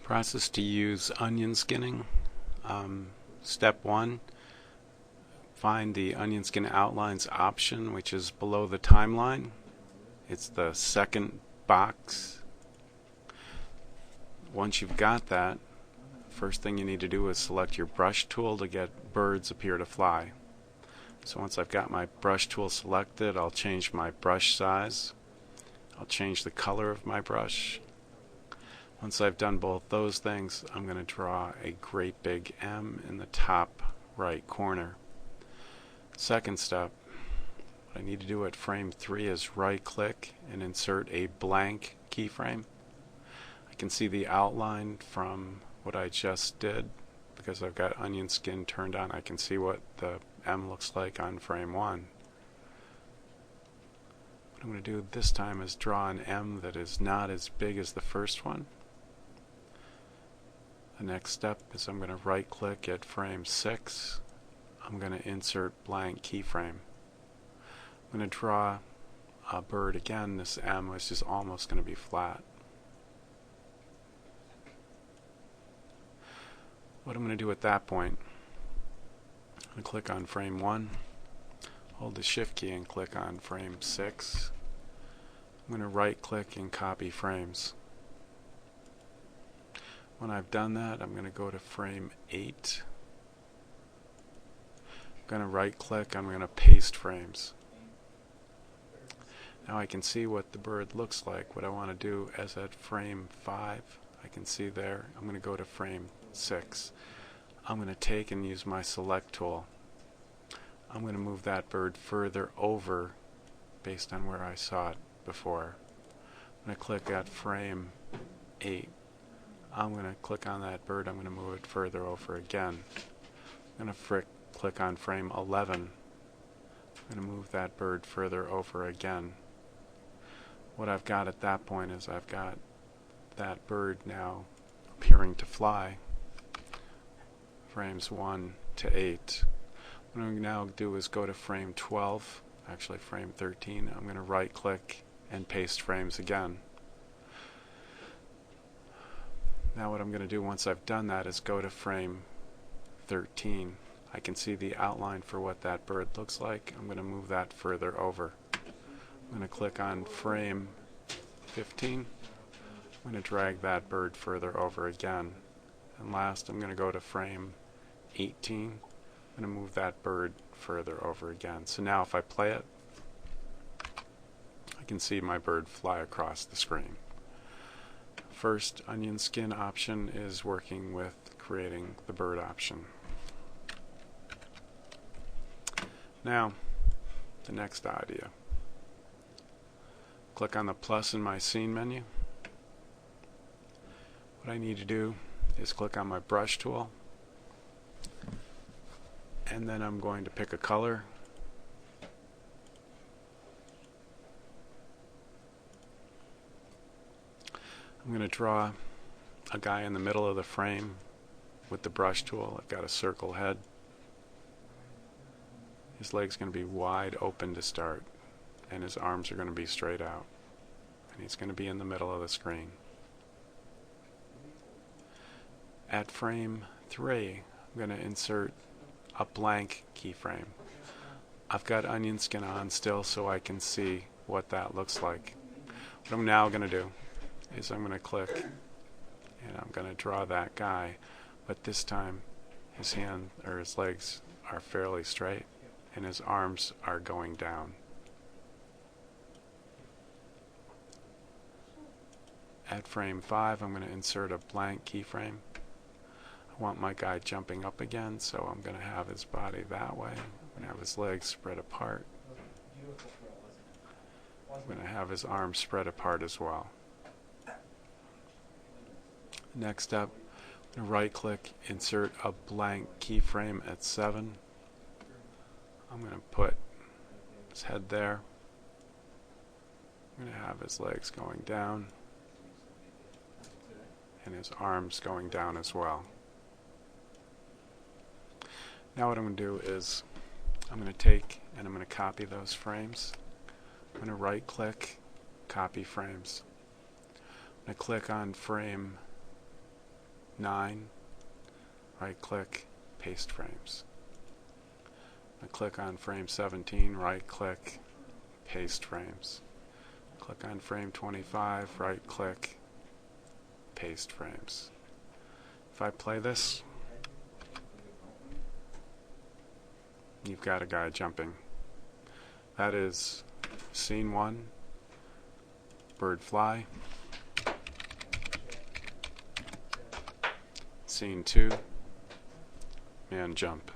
Process to use onion skinning. Step 1, find the onion skin outlines option, which is below the timeline. It's the second box. Once you've got that, first thing you need to do is select your brush tool to get birds appear to fly. So once I've got my brush tool selected, I'll change my brush size. I'll change the color of my brush. Once I've done both those things, I'm going to draw a great big M in the top right corner. Second step, what I need to do at frame 3 is right click and insert a blank keyframe. I can see the outline from what I just did because I've got onion skin turned on. I can see what the M looks like on frame 1. What I'm going to do this time is draw an M that is not as big as the first one. The next step is I'm going to right click at frame 6. I'm going to insert blank keyframe. I'm going to draw a bird again. This M which is almost going to be flat. What I'm going to do at that point, I'm going to click on frame 1, hold the shift key and click on frame 6. I'm going to right click and copy frames. When I've done that, I'm going to go to frame 8. I'm going to right click, I'm going to paste frames. Now I can see what the bird looks like. What I want to do is at frame 5, I can see there, I'm going to go to frame 6. I'm going to take and use my select tool. I'm going to move that bird further over based on where I saw it before. I'm going to click at frame 8. I'm going to click on that bird. I'm going to move it further over again. I'm going to click on frame 11. I'm going to move that bird further over again. What I've got at that point is I've got that bird now appearing to fly. Frames 1 to 8. What I'm going to now do is go to frame 12, actually frame 13. I'm going to right click and paste frames again. Now what I'm going to do once I've done that is go to frame 13. I can see the outline for what that bird looks like. I'm going to move that further over. I'm going to click on frame 15. I'm going to drag that bird further over again. And last, I'm going to go to frame 18. I'm going to move that bird further over again. So now if I play it, I can see my bird fly across the screen. First onion skin option is working with creating the bird option. Now, the next idea. Click on the plus in my scene menu. What I need to do is click on my brush tool, and then I'm going to pick a color. I'm going to draw a guy in the middle of the frame with the brush tool. I've got a circle head. His leg's going to be wide open to start, and his arms are going to be straight out. And he's going to be in the middle of the screen. At frame 3, I'm going to insert a blank keyframe. I've got onion skin on still so I can see what that looks like. What I'm now going to do is I'm going to click and I'm going to draw that guy, but this time his hand or his legs are fairly straight and his arms are going down. At frame 5, I'm going to insert a blank keyframe. I want my guy jumping up again, so I'm going to have his body that way. I'm going to have his legs spread apart. I'm going to have his arms spread apart as well. Next up, I'm going to right click, insert a blank keyframe at 7. I'm going to put his head there. I'm going to have his legs going down and his arms going down as well. Now what I'm going to do is I'm going to take and I'm going to copy those frames. I'm going to right click, copy frames. I'm going to click on frame 9, right click, paste frames. I click on frame 17, right click, paste frames. Click on frame 25, right click, paste frames. If I play this, you've got a guy jumping. That is scene 1, bird fly. Scene 2, man jump.